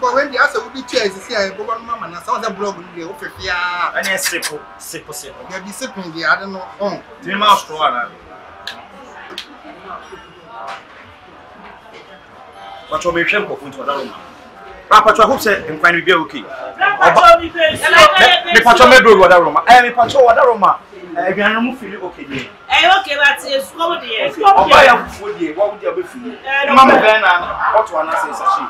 But when the answer will be changed, see, I go on Mamma, and some of the blog will be open. Yeah, and it's simple. They'll be sipping the I don't know. Oh, the mouse to one. But you'll be shameful to another room. Papa, I hope that and find be okay. The patrol may do what I room. I am a patrol what I room. I can remove you okay. Okay, but it's coming here. I'll buy a food here. What would you be for? Mamma Ben and what one says she.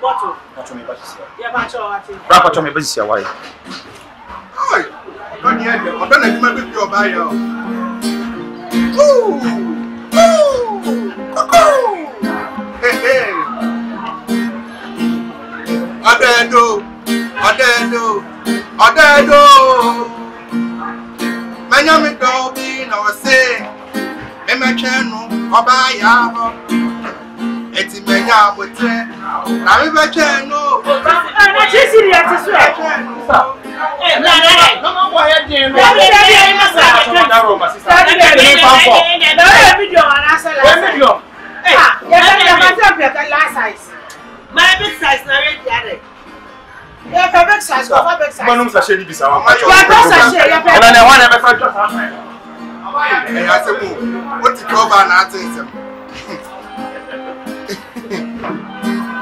Bottle. Patrol me, but yeah, patrol. Papa, to me, but see why. oh, don't hear you. I'm going to make your bio. Ooh, hey, hey. Adendo. Manyami dobi na wase. Mema chenu obaya ho. Eti menya botre. Na mi be chenu. Na chisiri ati so. No boy again. Last size. My big size na ready. Yeah, perfect size. Perfect size. Manum sa sheni bisa wa. Yeah, na one ever just Hey, I say what the cover na atin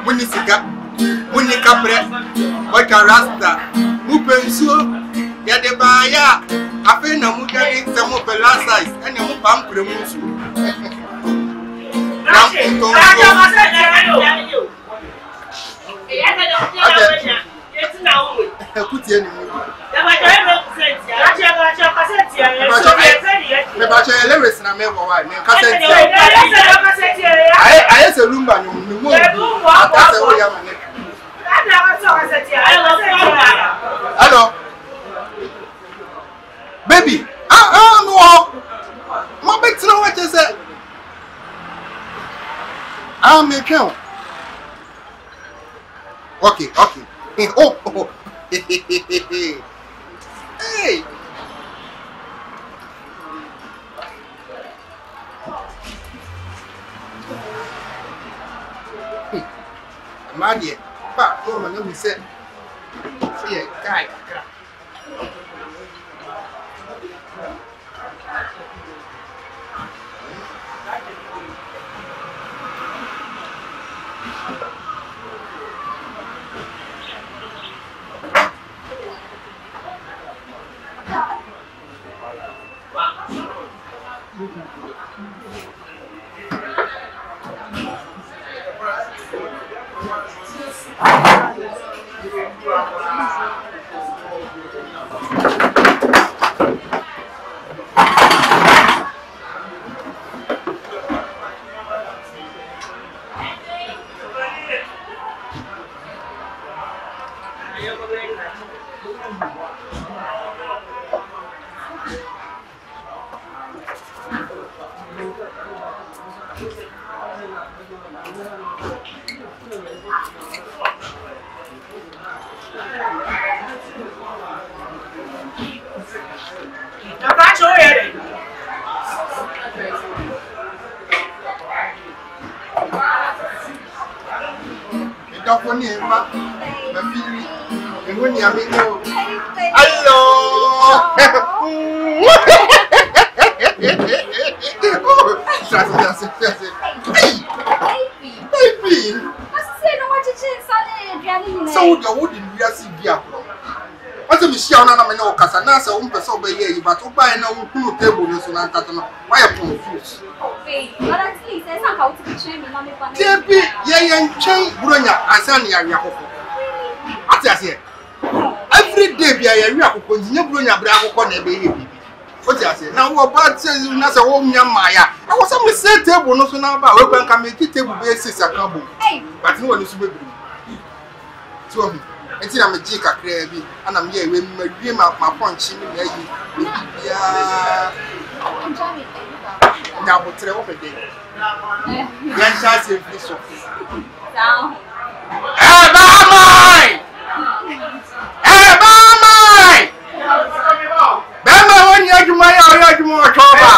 Muni siga. Muni kapre. What ka rasta. Mu pensuo. Ya de ba ya. Afi na mu gani se mu pe last size. Ene mu pam kure mu su. Hello, baby. No. My big know what you said. I'm a count. Okay. Oh. Hey. Madia, but woman, we said, yeah, guy. But who buy now who table no so na nkata no why you confused okay but at least say some how to be train me na me pa tebi ye ntwen buronya ansa ne ya akoko ati ase every day bia ya wi akoko ntinye buronya bra akoko na ebe ye bibi oti ase na wo ba say na say wo nya maya e wo say me set table no so na ba we kwa nka me table be six akabo but no one so be so enti na me ji kakra bi ana me ye we mawie ma ponchi me na yi ya na botre wo pede ya sha se fi so down bamai bama woni aduma ya o aduma o toba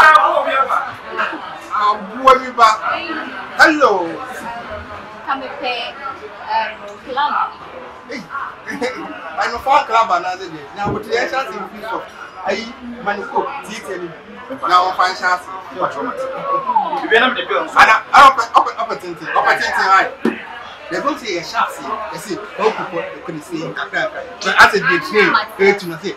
abuwa mi ba hello come pay club I know for club and other day. Now, but the chance in piece of Manico, Titani. Now, find chance. You are opportunity, right? They don't say a chassis. They say, oh, people couldn't see in Capra. But as a big name, they to say,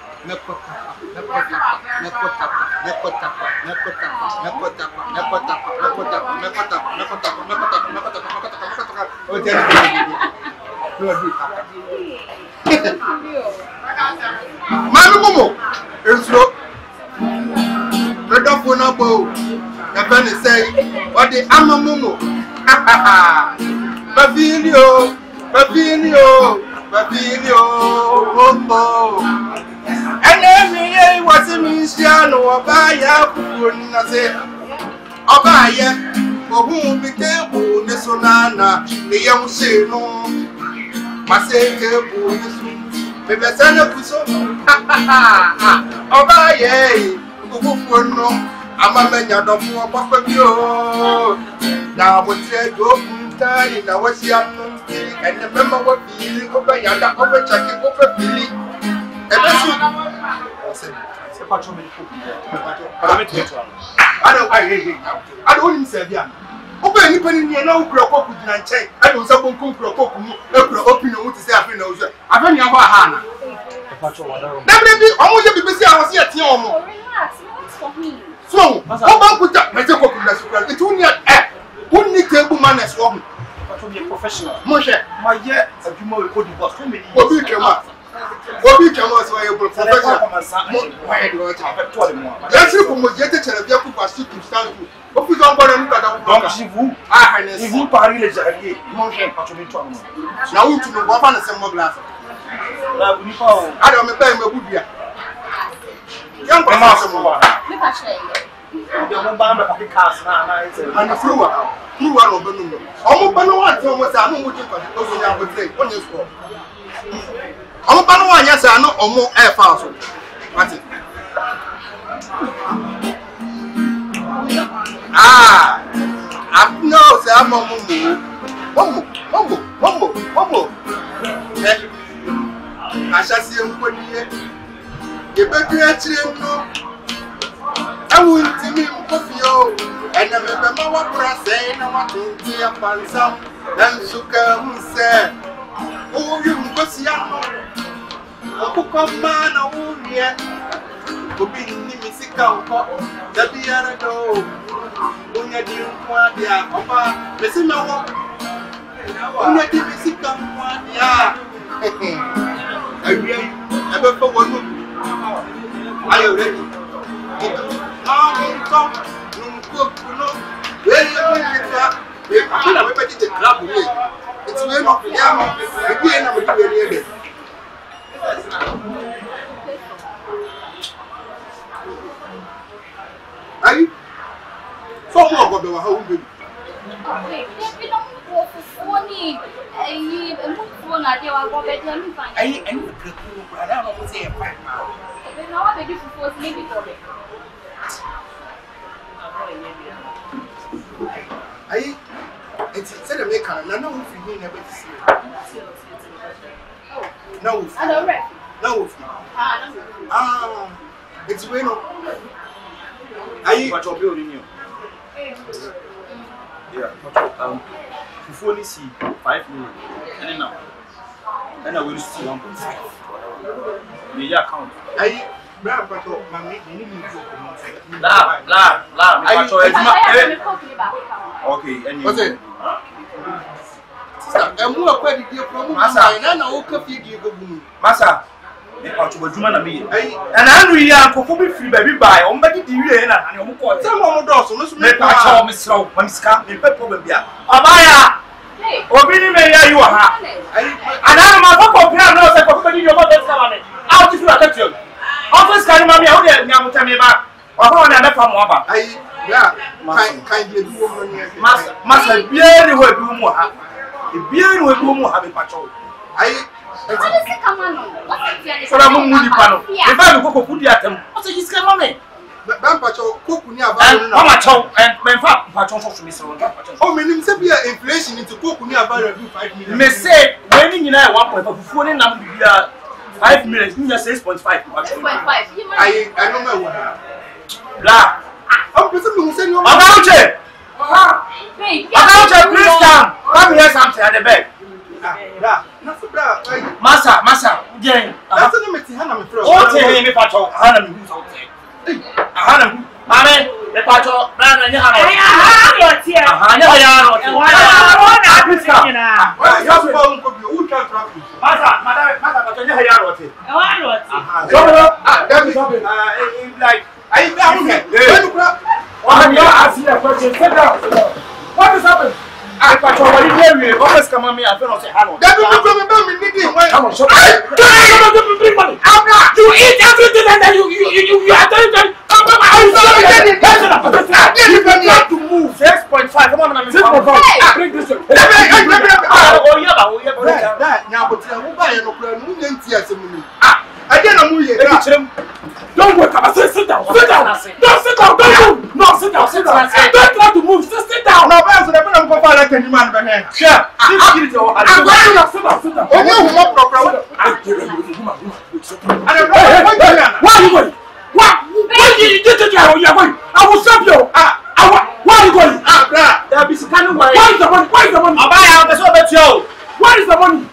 Mami Momo, Enso, the dog will not go. The penny say, what the Amma Momo, Bavilio, and then was a Missiano or Baya, who wouldn't say, Obaya, for whom became the Sonana, the young Sino, Maseke, Bebe sana kuso Obaye Kufuno Amamenya dofu Papa bio Na wote go Kuntani Na wasi amunti And remember what feeling Oba yanda Oba chaki Oba feeling Ebesu C'est pas trop médico I don't even say bien Oba ni pani ni na ukura koku dina nche I don't say bon ukura koku mu ukura opinion wuti say afi na ozo afi ni aba ha na na baby omo je bibisi awon se atia omo relax what's for me so oba kuta me se koku na sukura it woni woni table manners wo to be a professional mo she my year aduma we code boss so many obi kema so you professional why do you have to mo yes ko mo je te chere bia ku pasu to stand to ofi so ngore mu kada donc si vous harness vous parlez les alliés mon cher pas to be toi mo na wutu no go fa na se mo glass la bu ni pa o ada me pa me budua yan ko ma se mo me pa chere de mo ba na papi cars na ite and fluwa no benu no omo banu wa ti omo sa no mo ti ko so nya ko tre onye so omo banu wa nya sa no omo e fa so ati no se amo momo ashasi enkwoniye ebedu achire no awu ntimi mkofio ena mebe ma wa brase na wa tunti apansam na nsuka mse oyu mkosi ano okuko mana unie obi ni misika uko dabi ara do onya di nkwa dia oba besi mewo onya di misika nkwa dia awie ebe fo wonu ayo ready nko no we yeta we akala we peti the club we it's we no ya mo we na mo ti we ni ebe be wa ha wo be. We don't go for money. I move on. I do. I go better. Me fine. I know the cool, but I don't know what say 5 now. We know what they do for maybe for it. I it's said a make na na wo fi never see. No. I don't read. No. It's way no. I What you building you? Yeah, before only see 5 minutes, and then I will see 1.5. The account. I grab but my okay, and what's it? I'm more quite the problem. Massa, the part of Juma and me. And I will be free baby by on Betty Diana and your court. Some more doors, make my child, Miss Rowe, one scam, and pepper will be a Abaya. Or really, may you are. And I'm a pop of piano, I your mother's salon. How did you attach you? Office can mammy out there, now tell me about. Or how I left from Waba. Kindly do Master, bien will do more. Bien will do more having patrol. So I'm moving panel. If I go put the atom, what's his mammy? Patrol, cook near Patrol and Patrol to Miss Rowe. Oh, meaning severe inflation into cook near 5 minutes. May say, when you know 1.4 number 5 minutes, 6.5. 6.5. I don't know what. Blah. I'm presuming saying, Uche! Uche, please come. Come here something at the back. Massa, again. That's the name of the Hannah. Me Patrol, Hannah, who's out there. Hannah, Mammy, the Patrol, Brandon, you have what is happening? I patrol always come on me and feel say hello. That will come me needing. Come on, show me. Bring money. You eat everything and then you are doing you have to move 6.5. Come on, I'm 6.5. Bring this one. Now, but who buy no plan? Who didn't see us? I didn't move. Don't wake up. Sit down. Sit down. Don't sit down. Don't move. No, sit down. Sit down. Don't try to move. Just sit down. No, I'm going to go for like any man behind. Sure. I'm going to sit down. Sit down. Oh, you have no problem. Why are you going? What? Why did you get going? I will stop you. Why are you going? There is kind of way. Why is the money? Why is the money? I'll buy out the show bet you. Where is the money?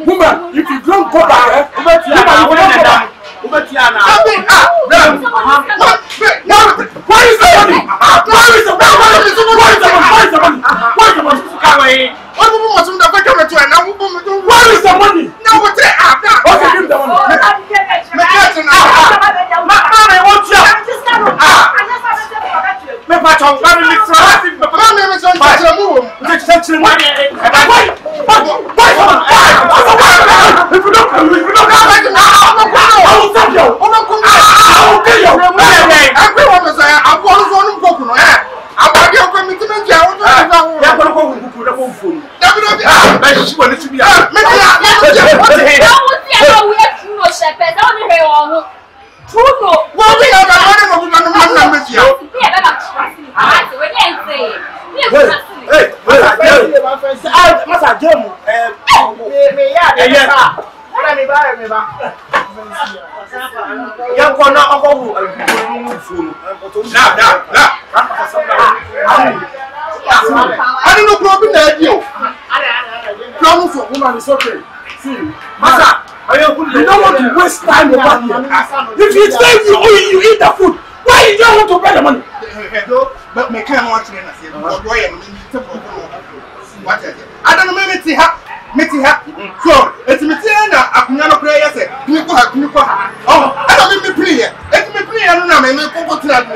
Woman, if you don't go back, where is the money? Where is the money? It's okay. See, Massa, you don't want to waste time over here. If you say you eat the food, why you don't want to pay the money? But me can't watch it. I don't know. So it's me saying that I can't pray. I say, oh, I don't mean me pray. It's me pray. I don't know. Me go to that. I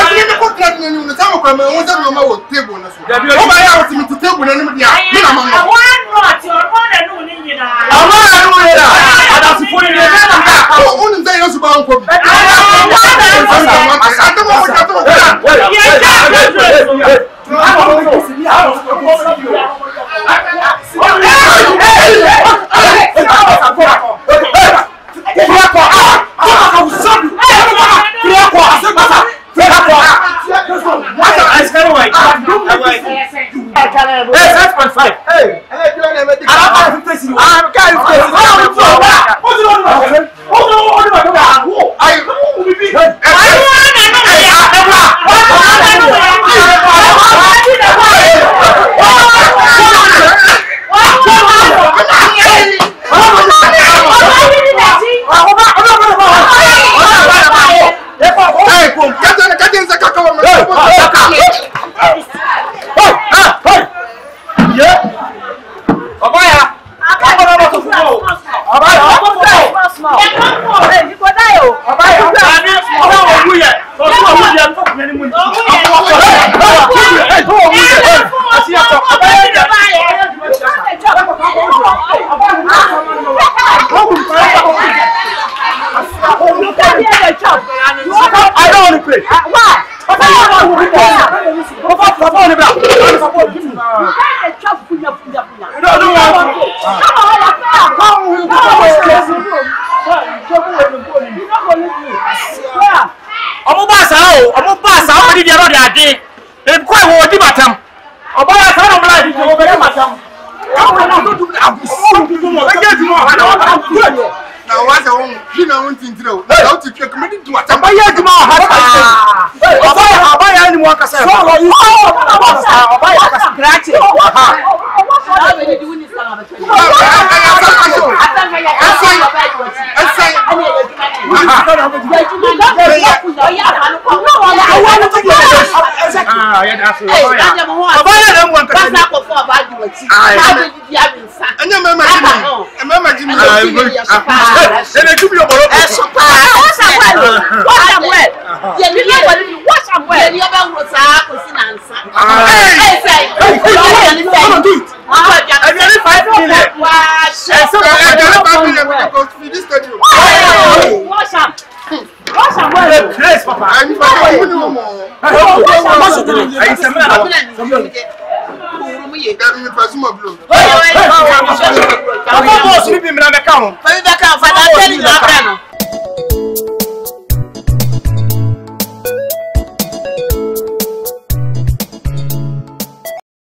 think me go to that. You know, some of them want to know my table. Oh my God, it's me to table. I want not your mother. ade. E ko e wo di matam. Oba ya sa no bla di wo be matam. Come on, don't do that. Now, what's the one? You know, one thing to know. How to check me to what I'm Abaya di ma ha. Abaya ni mo ka say. Abaya ka scratch. Hey,